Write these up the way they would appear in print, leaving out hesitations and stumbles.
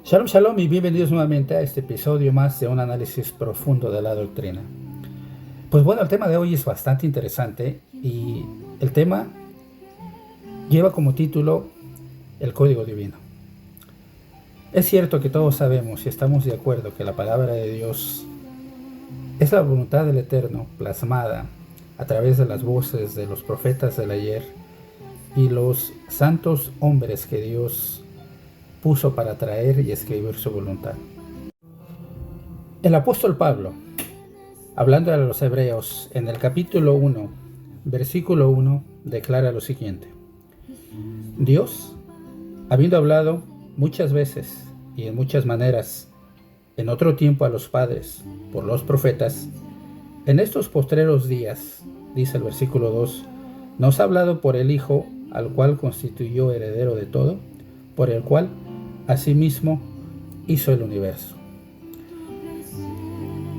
Shalom, shalom y bienvenidos nuevamente a este episodio más de un análisis profundo de la doctrina. Pues bueno, el tema de hoy es bastante interesante y el tema lleva como título el Código Divino. Es cierto que todos sabemos y estamos de acuerdo que la palabra de Dios es la voluntad del Eterno plasmada a través de las voces de los profetas del ayer y los santos hombres que Dios puso para traer y escribir su voluntad. El apóstol Pablo, hablando a los hebreos en el capítulo 1, versículo 1, declara lo siguiente: Dios, habiendo hablado muchas veces y en muchas maneras en otro tiempo a los padres por los profetas, en estos postreros días, dice el versículo 2, nos ha hablado por el Hijo, al cual constituyó heredero de todo, por el cual asimismo hizo el universo.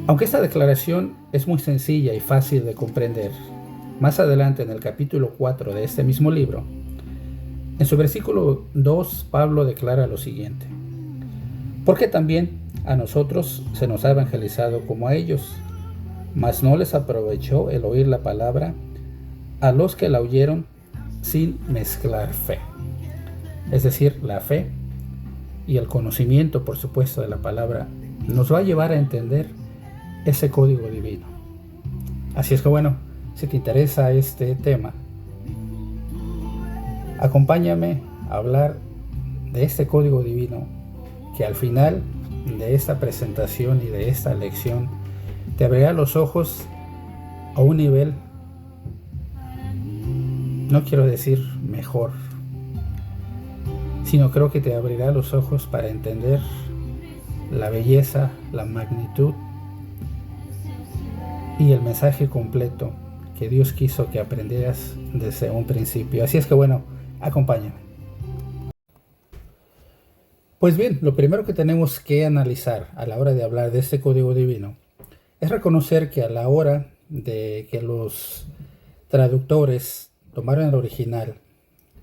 Aunque esta declaración es muy sencilla y fácil de comprender, más adelante en el capítulo 4 de este mismo libro, en su versículo 2, Pablo declara lo siguiente: porque también a nosotros se nos ha evangelizado como a ellos, mas no les aprovechó el oír la palabra a los que la oyeron sin mezclar fe. Es decir, la fe y el conocimiento, por supuesto, de la palabra nos va a llevar a entender ese código divino. Así es que bueno, si te interesa este tema, acompáñame a hablar de este código divino que al final de esta presentación y de esta lección te abrirá los ojos a un nivel, no quiero decir mejor, sino creo que te abrirá los ojos para entender la belleza, la magnitud y el mensaje completo que Dios quiso que aprendieras desde un principio. Así es que bueno, acompáñame. Pues bien, lo primero que tenemos que analizar a la hora de hablar de este código divino es reconocer que a la hora de que los traductores tomaron el original,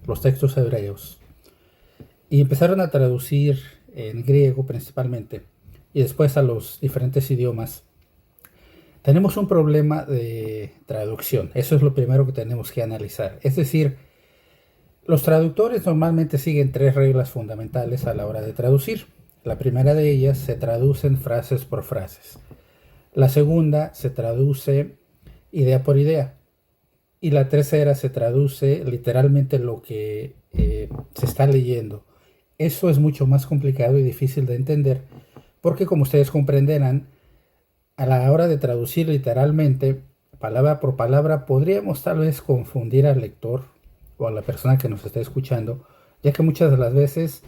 los textos hebreos, y empezaron a traducir en griego principalmente, y después a los diferentes idiomas, tenemos un problema de traducción. Eso es lo primero que tenemos que analizar. Es decir, los traductores normalmente siguen tres reglas fundamentales a la hora de traducir. La primera de ellas, se traducen frases por frases. La segunda se traduce idea por idea. Y la tercera se traduce literalmente lo que se está leyendo. Eso es mucho más complicado y difícil de entender porque, como ustedes comprenderán, a la hora de traducir literalmente, palabra por palabra, podríamos tal vez confundir al lector o a la persona que nos está escuchando, ya que muchas de las veces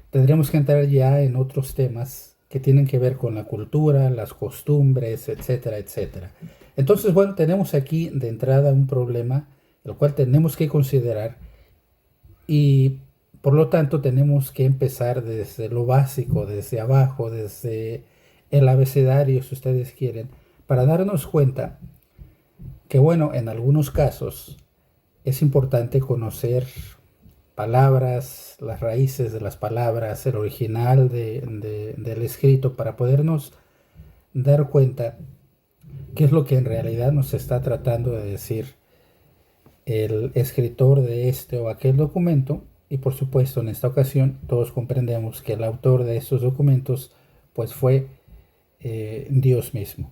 tendríamos que entrar ya en otros temas que tienen que ver con la cultura, las costumbres, etcétera, etcétera. Entonces, bueno, tenemos aquí de entrada un problema, el cual tenemos que considerar y por lo tanto tenemos que empezar desde lo básico, desde abajo, desde el abecedario, si ustedes quieren, para darnos cuenta que, bueno, en algunos casos es importante conocer palabras, las raíces de las palabras, el original del escrito, para podernos dar cuenta qué es lo que en realidad nos está tratando de decir el escritor de este o aquel documento. Y por supuesto, en esta ocasión todos comprendemos que el autor de estos documentos pues fue Dios mismo.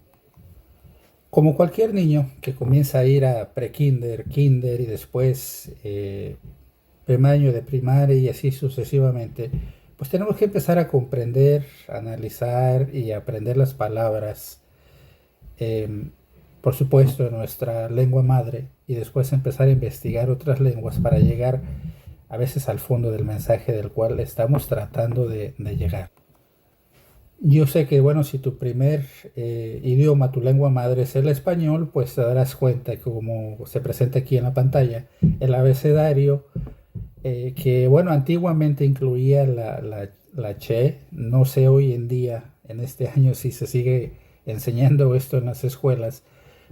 Como cualquier niño que comienza a ir a prekinder, kinder y después primer año de primaria y así sucesivamente, pues tenemos que empezar a comprender, analizar y aprender las palabras, por supuesto en nuestra lengua madre, y después empezar a investigar otras lenguas para llegar a veces al fondo del mensaje del cual estamos tratando de llegar. Yo sé que, bueno, si tu primer idioma, tu lengua madre es el español, pues te darás cuenta que, como se presenta aquí en la pantalla, el abecedario, que, bueno, antiguamente incluía la che, no sé hoy en día, en este año, si se sigue enseñando esto en las escuelas,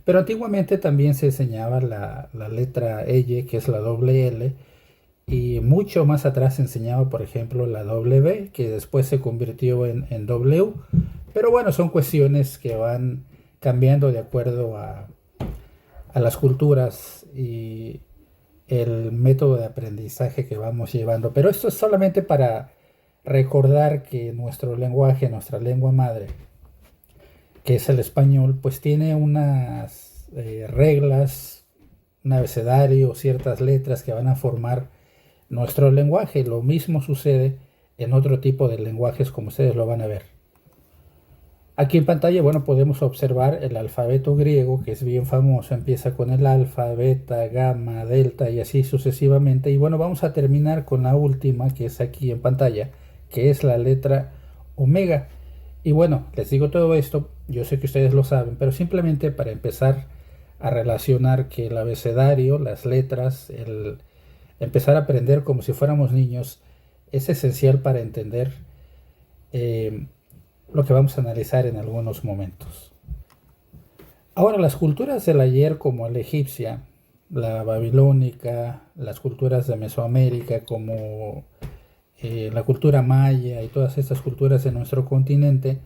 pero antiguamente también se enseñaba la letra L, que es la doble L, y mucho más atrás se enseñaba, por ejemplo, la W, que después se convirtió en W. Pero bueno, son cuestiones que van cambiando de acuerdo a las culturas y el método de aprendizaje que vamos llevando. Pero esto es solamente para recordar que nuestro lenguaje, nuestra lengua madre, que es el español, pues tiene unas reglas, un abecedario, ciertas letras que van a formar nuestro lenguaje. Lo mismo sucede en otro tipo de lenguajes, como ustedes lo van a ver. Aquí en pantalla, bueno, podemos observar el alfabeto griego, que es bien famoso. Empieza con el alfa, beta, gamma, delta y así sucesivamente. Y bueno, vamos a terminar con la última, que es aquí en pantalla, que es la letra omega. Y bueno, les digo todo esto, yo sé que ustedes lo saben, pero simplemente para empezar a relacionar que el abecedario, las letras, el empezar a aprender como si fuéramos niños, es esencial para entender eh, lo que vamos a analizar en algunos momentos. Ahora, las culturas del ayer, como la egipcia, la babilónica, las culturas de Mesoamérica, como la cultura maya y todas estas culturas de nuestro continente,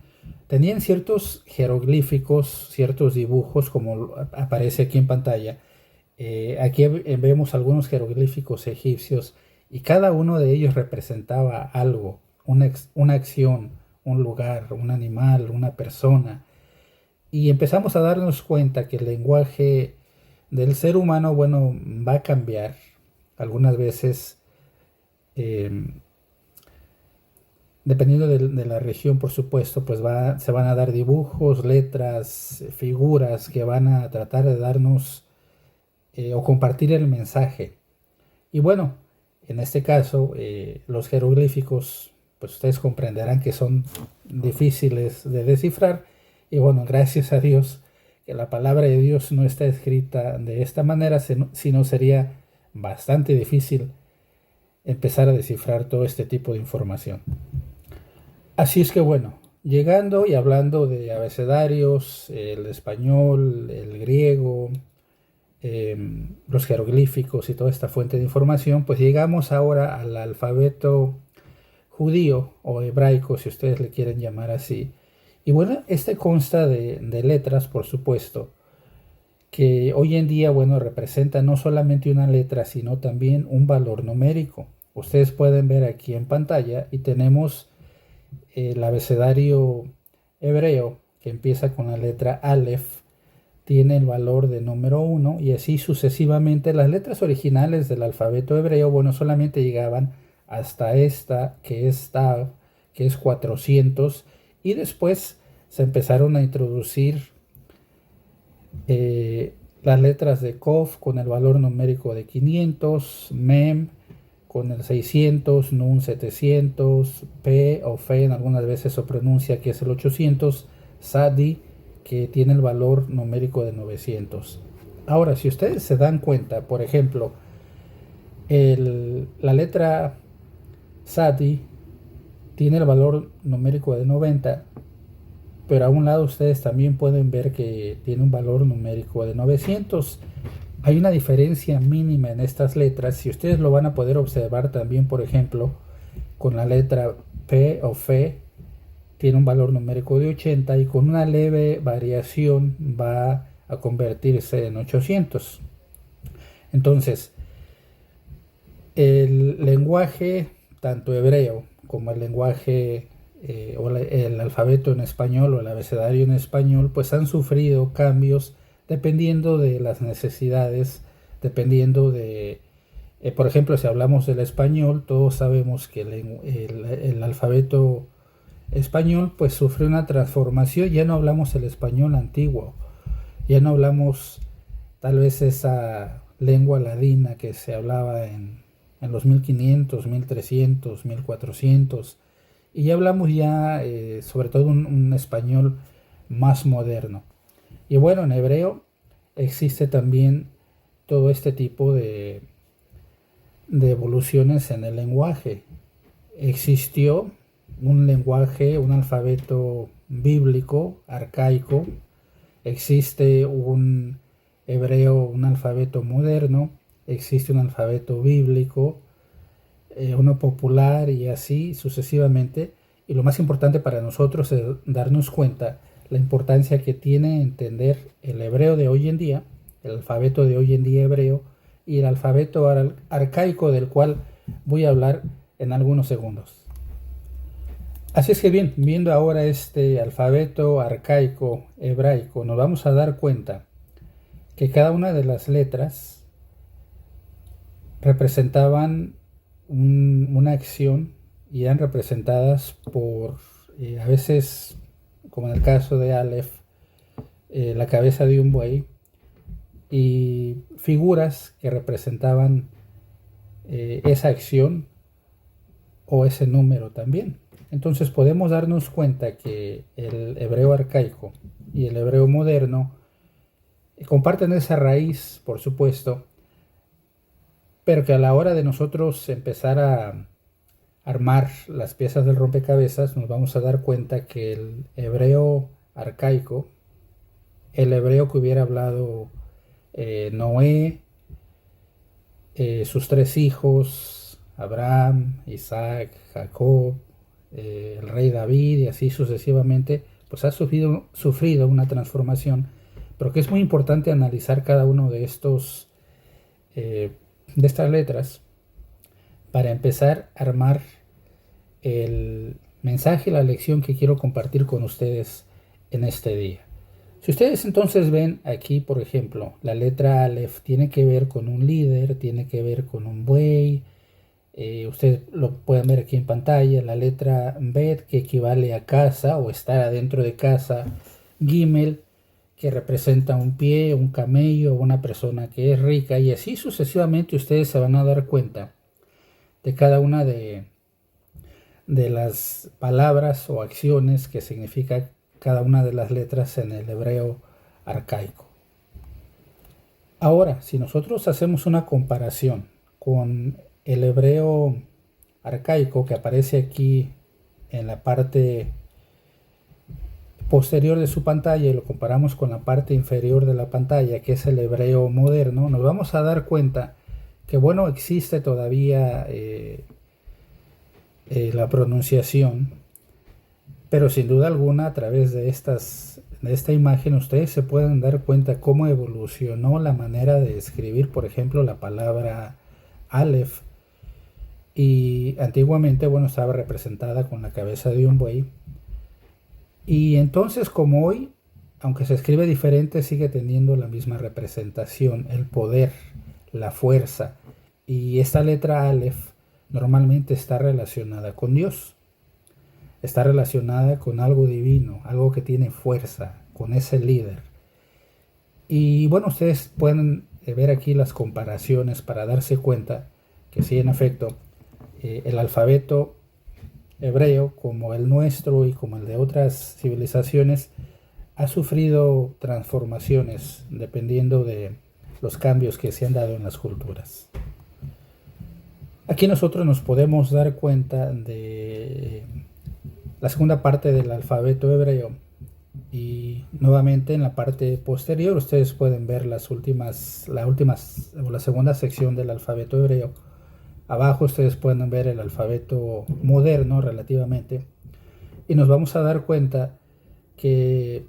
tenían ciertos jeroglíficos, ciertos dibujos, como aparece aquí en pantalla. Aquí vemos algunos jeroglíficos egipcios y cada uno de ellos representaba algo, una acción, un lugar, un animal, una persona. Y empezamos a darnos cuenta que el lenguaje del ser humano, bueno, va a cambiar. Algunas veces, eh, dependiendo de la región, por supuesto, pues se van a dar dibujos, letras, figuras que van a tratar de darnos o compartir el mensaje. Y bueno, en este caso, los jeroglíficos, pues ustedes comprenderán que son difíciles de descifrar. Y bueno, gracias a Dios que la palabra de Dios no está escrita de esta manera, sino sería bastante difícil empezar a descifrar todo este tipo de información. Así es que bueno, llegando y hablando de abecedarios, el español, el griego, los jeroglíficos y toda esta fuente de información, pues llegamos ahora al alfabeto judío o hebraico, si ustedes le quieren llamar así. Y bueno, este consta de letras, por supuesto, que hoy en día, bueno, representa no solamente una letra, sino también un valor numérico. Ustedes pueden ver aquí en pantalla y tenemos el abecedario hebreo que empieza con la letra Aleph, tiene el valor de número 1 y así sucesivamente. Las letras originales del alfabeto hebreo, bueno, solamente llegaban hasta esta, que es Tav, que es 400, y después se empezaron a introducir las letras de Kof con el valor numérico de 500, Mem con el 600, Nun 700, P o Fe, en algunas veces se pronuncia que es el 800, Sadi, que tiene el valor numérico de 900. Ahora, si ustedes se dan cuenta, por ejemplo, la letra Sadi tiene el valor numérico de 90, pero a un lado ustedes también pueden ver que tiene un valor numérico de 900. Hay una diferencia mínima en estas letras, y ustedes lo van a poder observar también, por ejemplo, con la letra P o Fe, tiene un valor numérico de 80 y con una leve variación va a convertirse en 800. Entonces, el lenguaje, tanto hebreo como el lenguaje o el alfabeto en español o el abecedario en español, pues han sufrido cambios dependiendo de las necesidades, dependiendo de, por ejemplo, si hablamos del español, todos sabemos que el alfabeto español pues sufre una transformación. Ya no hablamos el español antiguo, ya no hablamos tal vez esa lengua ladina que se hablaba en los 1500, 1300, 1400, y ya hablamos ya sobre todo un español más moderno. Y bueno, en hebreo existe también todo este tipo de evoluciones en el lenguaje. Existió un lenguaje, un alfabeto bíblico, arcaico. Existe un hebreo, un alfabeto moderno. Existe un alfabeto bíblico. uno popular y así sucesivamente. Y lo más importante para nosotros es darnos cuenta la importancia que tiene entender el hebreo de hoy en día, el alfabeto de hoy en día hebreo y el alfabeto arcaico del cual voy a hablar en algunos segundos. Así es que bien, viendo ahora este alfabeto arcaico hebraico, nos vamos a dar cuenta que cada una de las letras representaban una acción y eran representadas por, a veces, como en el caso de Aleph, la cabeza de un buey, y figuras que representaban esa acción o ese número también. Entonces podemos darnos cuenta que el hebreo arcaico y el hebreo moderno comparten esa raíz, por supuesto, pero que a la hora de nosotros empezar a armar las piezas del rompecabezas nos vamos a dar cuenta que el hebreo arcaico, el hebreo que hubiera hablado Noé, sus tres hijos, Abraham, Isaac, Jacob, el rey David y así sucesivamente, pues ha sufrido una transformación, pero que es muy importante analizar cada uno de estas letras para empezar a armar el mensaje, la lección que quiero compartir con ustedes en este día. Si ustedes entonces ven aquí, por ejemplo, la letra Aleph tiene que ver con un líder, tiene que ver con un buey. Ustedes lo pueden ver aquí en pantalla. La letra Bet, que equivale a casa o estar adentro de casa. Gimel, que representa un pie, un camello, una persona que es rica. Y así sucesivamente ustedes se van a dar cuenta de cada una de las palabras o acciones que significa cada una de las letras en el hebreo arcaico. Ahora, si nosotros hacemos una comparación con el hebreo arcaico que aparece aquí en la parte posterior de su pantalla y lo comparamos con la parte inferior de la pantalla, que es el hebreo moderno, nos vamos a dar cuenta que, bueno, existe todavía la pronunciación, pero sin duda alguna a través de esta imagen ustedes se pueden dar cuenta cómo evolucionó la manera de escribir, por ejemplo, la palabra Aleph. Y antiguamente, bueno, estaba representada con la cabeza de un buey. Y entonces, como hoy, aunque se escribe diferente, sigue teniendo la misma representación, el poder, la fuerza. Y esta letra Aleph normalmente está relacionada con Dios. Está relacionada con algo divino, algo que tiene fuerza, con ese líder. Y bueno, ustedes pueden ver aquí las comparaciones para darse cuenta que sí, en efecto, el alfabeto hebreo, como el nuestro y como el de otras civilizaciones, ha sufrido transformaciones dependiendo de los cambios que se han dado en las culturas. Aquí nosotros nos podemos dar cuenta de la segunda parte del alfabeto hebreo y nuevamente en la parte posterior ustedes pueden ver la segunda sección del alfabeto hebreo. Abajo ustedes pueden ver el alfabeto moderno relativamente y nos vamos a dar cuenta que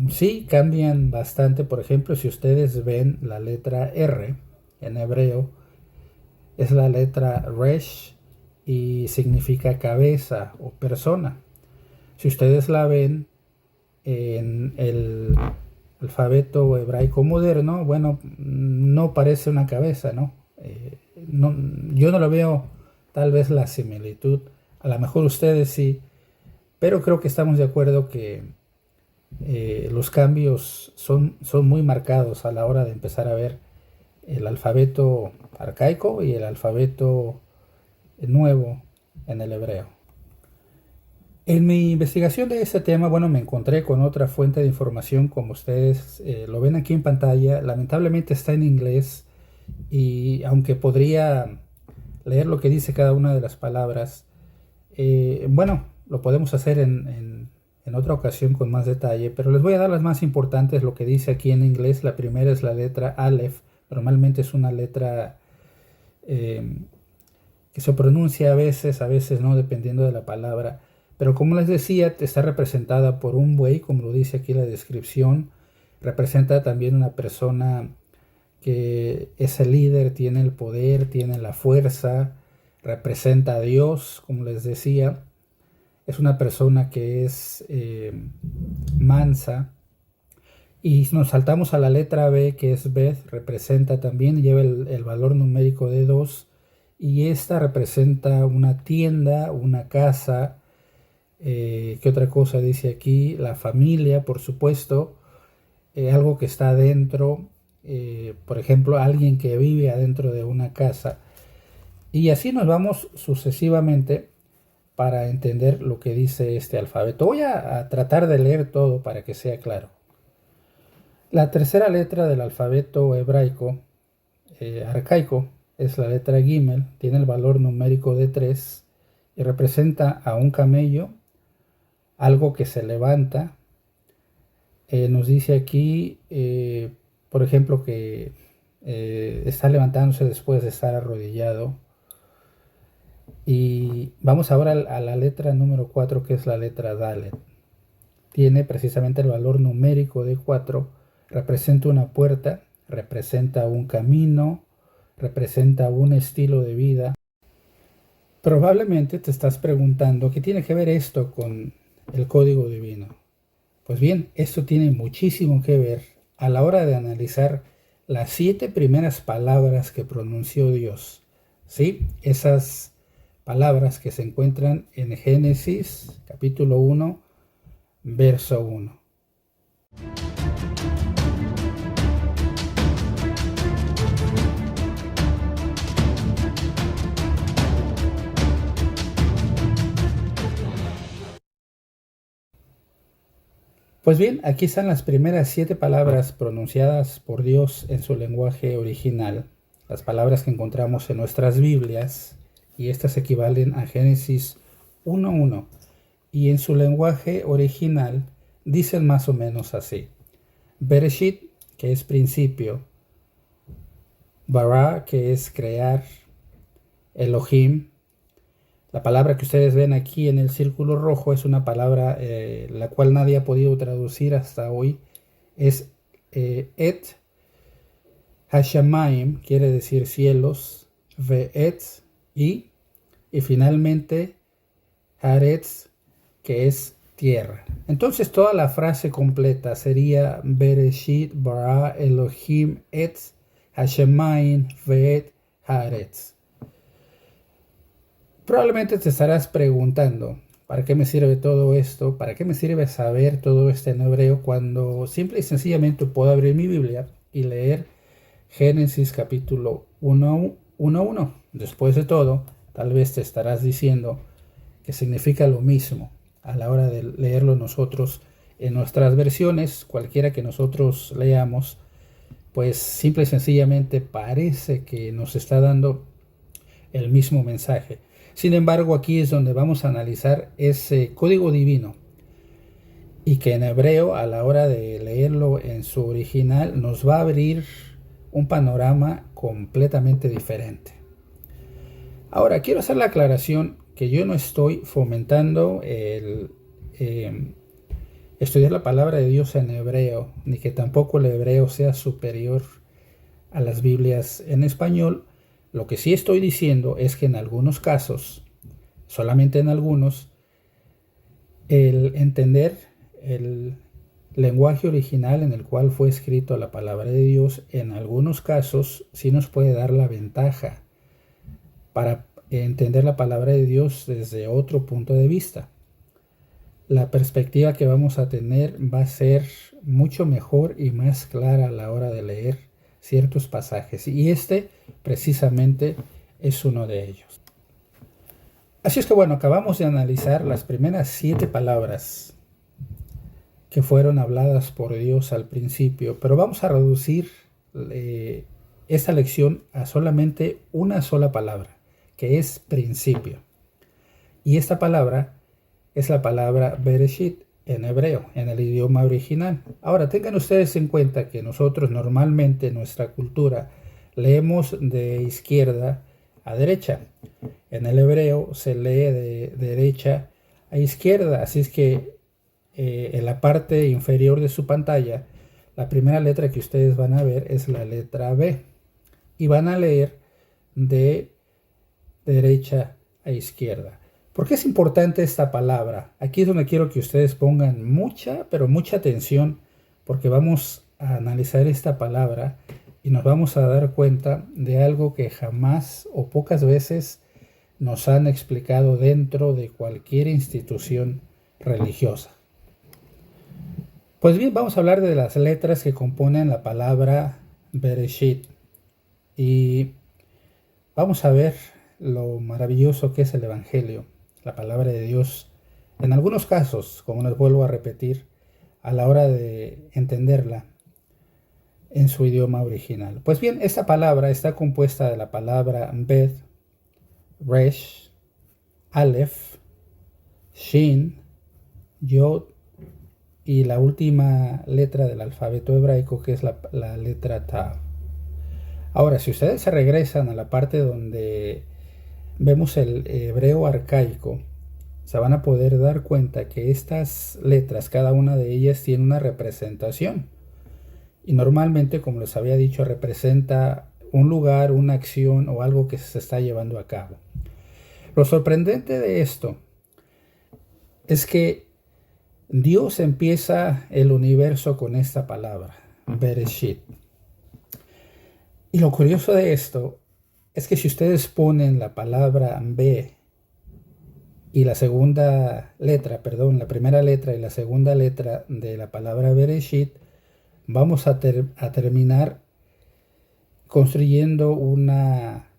sí cambian bastante. Por ejemplo, si ustedes ven la letra R en hebreo, es la letra Resh y significa cabeza o persona. Si ustedes la ven en el alfabeto hebraico moderno, bueno, no parece una cabeza, ¿no? Yo no lo veo, tal vez la similitud, a lo mejor ustedes sí, pero creo que estamos de acuerdo que los cambios son muy marcados a la hora de empezar a ver el alfabeto arcaico y el alfabeto nuevo en el hebreo. En mi investigación de este tema, bueno, me encontré con otra fuente de información, como ustedes lo ven aquí en pantalla. Lamentablemente está en inglés y aunque podría leer lo que dice cada una de las palabras, bueno, lo podemos hacer en otra ocasión con más detalle, pero les voy a dar las más importantes, lo que dice aquí en inglés. La primera es la letra Aleph. Normalmente es una letra que que se pronuncia a veces no, dependiendo de la palabra. Pero como les decía, está representada por un buey, como lo dice aquí la descripción. Representa también una persona que es el líder, tiene el poder, tiene la fuerza, representa a Dios, como les decía. Es una persona que es mansa. Y si nos saltamos a la letra B, que es Beth, representa también, lleva el valor numérico de 2. Y esta representa una tienda, una casa. ¿Qué otra cosa dice aquí? La familia, por supuesto. Algo que está adentro. Por ejemplo, alguien que vive adentro de una casa. Y así nos vamos sucesivamente para entender lo que dice este alfabeto. Voy a tratar de leer todo para que sea claro. La tercera letra del alfabeto hebraico arcaico es la letra Gimel, tiene el valor numérico de 3 y representa a un camello, algo que se levanta. Nos dice aquí, por ejemplo, que está levantándose después de estar arrodillado. Y vamos ahora a la letra número 4, que es la letra Dalet. Tiene precisamente el valor numérico de 4, representa una puerta, representa un camino, representa un estilo de vida. Probablemente te estás preguntando qué tiene que ver esto con el código divino. Pues bien, esto tiene muchísimo que ver a la hora de analizar las 7 primeras palabras que pronunció Dios. ¿Sí? Esas palabras que se encuentran en Génesis capítulo 1, verso 1. Pues bien, aquí están las primeras 7 palabras pronunciadas por Dios en su lenguaje original, las palabras que encontramos en nuestras Biblias, y estas equivalen a Génesis 1:1, y en su lenguaje original dicen más o menos así: Bereshit, que es principio; Bara, que es crear; Elohim. La palabra que ustedes ven aquí en el círculo rojo es una palabra la cual nadie ha podido traducir hasta hoy. Es Et Hashamayim, quiere decir cielos; Ve'et, y finalmente Haaretz, que es tierra. Entonces toda la frase completa sería Bereshit bara Elohim et Hashamayim ve'et Haaretz. Probablemente te estarás preguntando, ¿para qué me sirve todo esto? ¿Para qué me sirve saber todo esto en hebreo cuando simple y sencillamente puedo abrir mi Biblia y leer Génesis capítulo 1:1? Después de todo, tal vez te estarás diciendo que significa lo mismo a la hora de leerlo nosotros en nuestras versiones, cualquiera que nosotros leamos, pues simple y sencillamente parece que nos está dando el mismo mensaje. Sin embargo, aquí es donde vamos a analizar ese código divino, y que en hebreo, a la hora de leerlo en su original, nos va a abrir un panorama completamente diferente. Ahora, quiero hacer la aclaración que yo no estoy fomentando el estudiar la palabra de Dios en hebreo, ni que tampoco el hebreo sea superior a las Biblias en español. Lo que sí estoy diciendo es que en algunos casos, solamente en algunos, el entender el lenguaje original en el cual fue escrito la palabra de Dios, en algunos casos sí nos puede dar la ventaja para entender la palabra de Dios desde otro punto de vista. La perspectiva que vamos a tener va a ser mucho mejor y más clara a la hora de leer ciertos pasajes, y este precisamente es uno de ellos. Así es que bueno, acabamos de analizar las primeras 7 palabras que fueron habladas por Dios al principio, pero vamos a reducir esta lección a solamente una sola palabra, que es principio. Y esta palabra es la palabra Bereshit en hebreo, en el idioma original. Ahora, tengan ustedes en cuenta que nosotros normalmente en nuestra cultura leemos de izquierda a derecha. En el hebreo se lee de derecha a izquierda, así es que en la parte inferior de su pantalla, la primera letra que ustedes van a ver es la letra B y van a leer de derecha a izquierda. ¿Por qué es importante esta palabra? Aquí es donde quiero que ustedes pongan mucha, pero mucha atención, porque vamos a analizar esta palabra y nos vamos a dar cuenta de algo que jamás o pocas veces nos han explicado dentro de cualquier institución religiosa. Pues bien, vamos a hablar de las letras que componen la palabra Bereshit y vamos a ver lo maravilloso que es el Evangelio, la palabra de Dios. En algunos casos, como les vuelvo a repetir, a la hora de entenderla en su idioma original. Pues bien, esta palabra está compuesta de la palabra Bet, Resh, Aleph, Shin, Yod y la última letra del alfabeto hebraico, que es la letra Tav. Ahora, si ustedes se regresan a la parte donde vemos el hebreo arcaico, se van a poder dar cuenta que estas letras, cada una de ellas tiene una representación. Y normalmente, como les había dicho, representa un lugar, una acción o algo que se está llevando a cabo. Lo sorprendente de esto es que Dios empieza el universo con esta palabra, Bereshit. Y lo curioso de esto es que si ustedes ponen la palabra B y la primera letra y la segunda letra de la palabra Bereshit, vamos a terminar construyendo una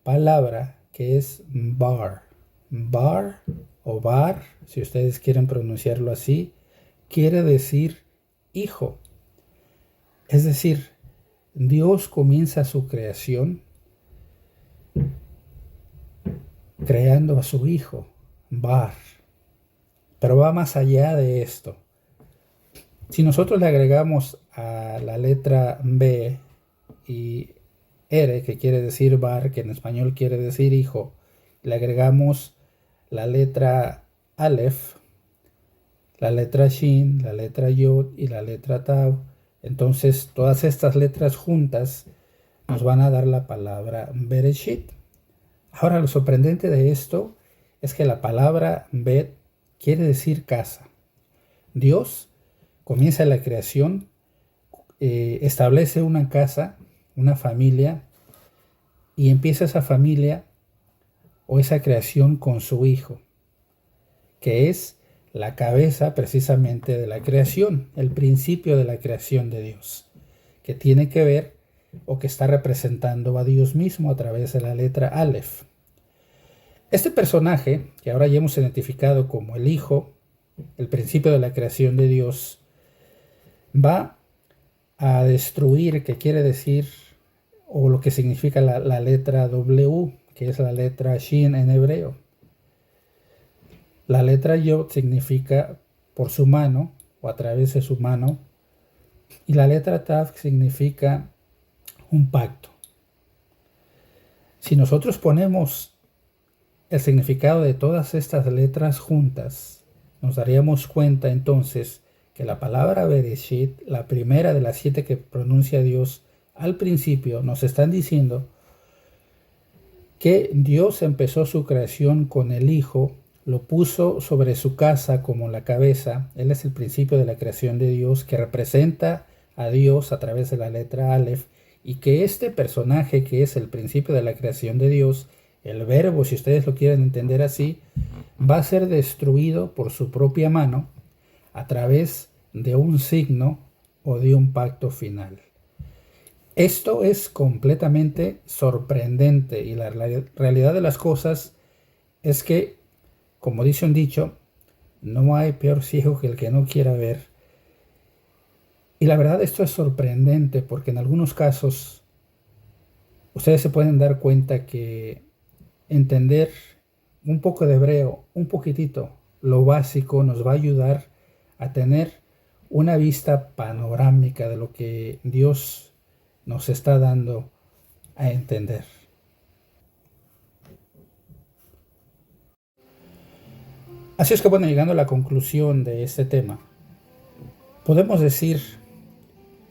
palabra que es bar. Bar o bar, si ustedes quieren pronunciarlo así, quiere decir hijo. Es decir, Dios comienza su creación creando a su hijo, Bar. Pero va más allá de esto. Si nosotros le agregamos a la letra B y R, que quiere decir Bar, que en español quiere decir hijo, le agregamos la letra Aleph, la letra Shin, la letra Yod y la letra Tav, entonces todas estas letras juntas nos van a dar la palabra Bereshit. Ahora, lo sorprendente de esto es que la palabra Bet quiere decir casa. Dios comienza la creación, establece una casa, una familia, y empieza esa familia o esa creación con su hijo, que es la cabeza precisamente de la creación, el principio de la creación de Dios, que tiene que ver o que está representando a Dios mismo a través de la letra Aleph. Este personaje, que ahora ya hemos identificado como el Hijo, el principio de la creación de Dios, va a destruir, que quiere decir, o lo que significa la letra W, que es la letra Shin en hebreo. La letra Yod significa por su mano, o a través de su mano, y la letra Tav significa un pacto. Si nosotros ponemos el significado de todas estas letras juntas, nos daríamos cuenta entonces que la palabra Bereshit, la primera de las 7 que pronuncia Dios al principio, nos están diciendo que Dios empezó su creación con el Hijo, lo puso sobre su casa como la cabeza. Él es el principio de la creación de Dios, que representa a Dios a través de la letra Aleph, y que este personaje que es el principio de la creación de Dios, el verbo, si ustedes lo quieren entender así, va a ser destruido por su propia mano a través de un signo o de un pacto final. Esto es completamente sorprendente, y la realidad de las cosas es que, como dice un dicho, no hay peor ciego que el que no quiera ver. Y la verdad, esto es sorprendente porque en algunos casos ustedes se pueden dar cuenta que entender un poco de hebreo, un poquitito, lo básico, nos va a ayudar a tener una vista panorámica de lo que Dios nos está dando a entender. Así es que bueno, llegando a la conclusión de este tema, podemos decir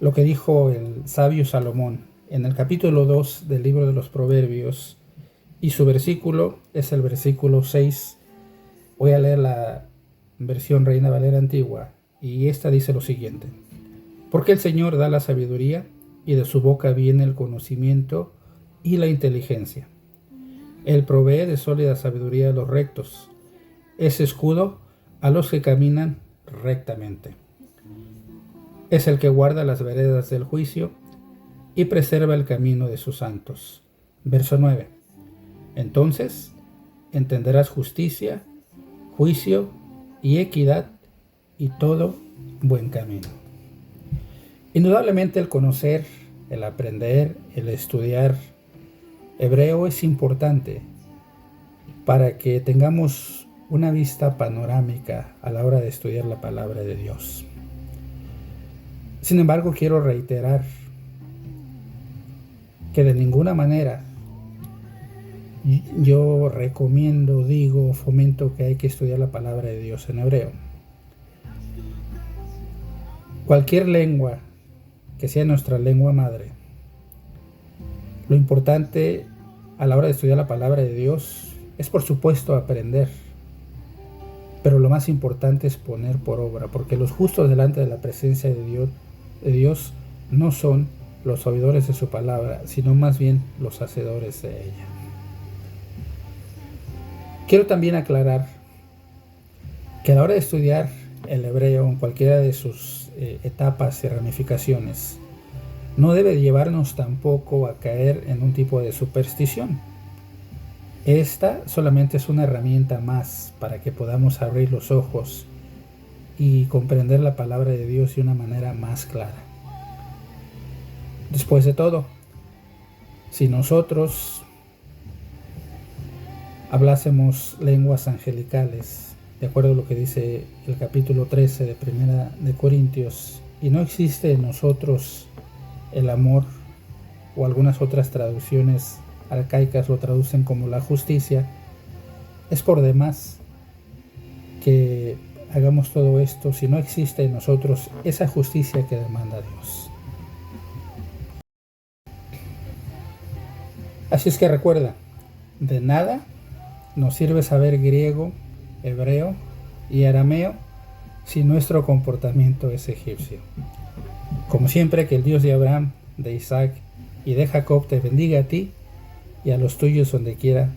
lo que dijo el sabio Salomón en el capítulo 2 del libro de los Proverbios, y su versículo es el versículo 6. Voy a leer la versión Reina Valera antigua, y esta dice lo siguiente: porque el Señor da la sabiduría, y de su boca viene el conocimiento y la inteligencia. Él provee de sólida sabiduría a los rectos, es escudo a los que caminan rectamente. Es el que guarda las veredas del juicio y preserva el camino de sus santos. Verso 9. Entonces entenderás justicia, juicio y equidad y todo buen camino. Indudablemente el conocer, el aprender, el estudiar hebreo es importante para que tengamos una vista panorámica a la hora de estudiar la palabra de Dios. Sin embargo, quiero reiterar que de ninguna manera yo recomiendo, digo, fomento que hay que estudiar la palabra de Dios en hebreo. Cualquier lengua que sea nuestra lengua madre, lo importante a la hora de estudiar la palabra de Dios es, por supuesto, aprender, pero lo más importante es poner por obra, porque los justos delante de la presencia de Dios no son los oidores de su palabra, sino más bien los hacedores de ella. Quiero también aclarar que a la hora de estudiar el hebreo en cualquiera de sus etapas y ramificaciones, no debe llevarnos tampoco a caer en un tipo de superstición. Esta solamente es una herramienta más para que podamos abrir los ojos y comprender la palabra de Dios de una manera más clara. Después de todo, si nosotros hablásemos lenguas angelicales, de acuerdo a lo que dice el capítulo 13 de Primera de Corintios, y no existe en nosotros el amor, o algunas otras traducciones arcaicas lo traducen como la justicia, es por demás que hagamos todo esto si no existe en nosotros esa justicia que demanda Dios. Así es que recuerda, de nada nos sirve saber griego, hebreo y arameo si nuestro comportamiento es egipcio. Como siempre, que el Dios de Abraham, de Isaac y de Jacob te bendiga a ti y a los tuyos donde quiera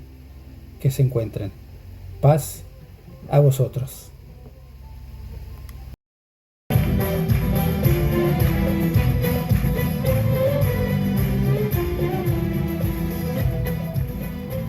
que se encuentren. Paz a vosotros.